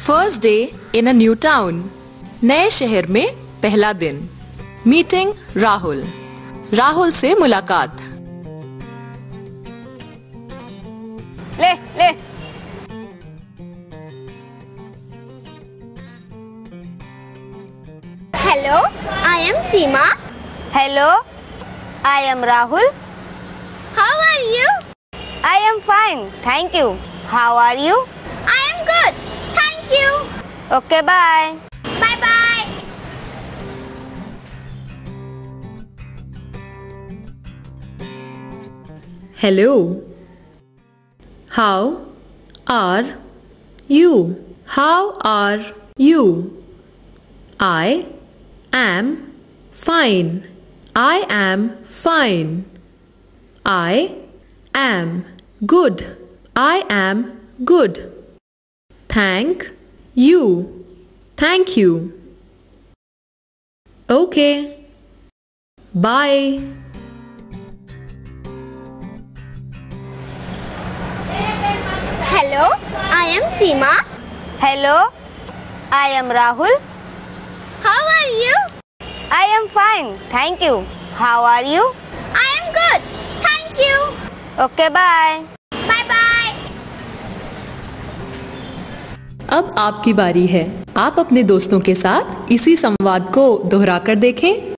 First day in a new town. नए शहर में पहला दिन। मीटिंग राहुल। राहुल से मुलाकात। ले ले। Hello, I am Seema. Hello, I am Rahul. How are you? I am fine, thank you. How are you? I am good. Thank you. Okay, bye. Bye bye. Hello. How are you? How are you? I am fine. I am fine. I am good. I am good. Thank you. Thank you. Okay. Bye. Hello, I am Seema. Hello, I am Rahul. How are you? I am fine, thank you. How are you? I am good. Thank you. Okay, bye. Bye bye. अब आपकी बारी है। आप अपने दोस्तों के साथ इसी संवाद को दोहराकर देखें।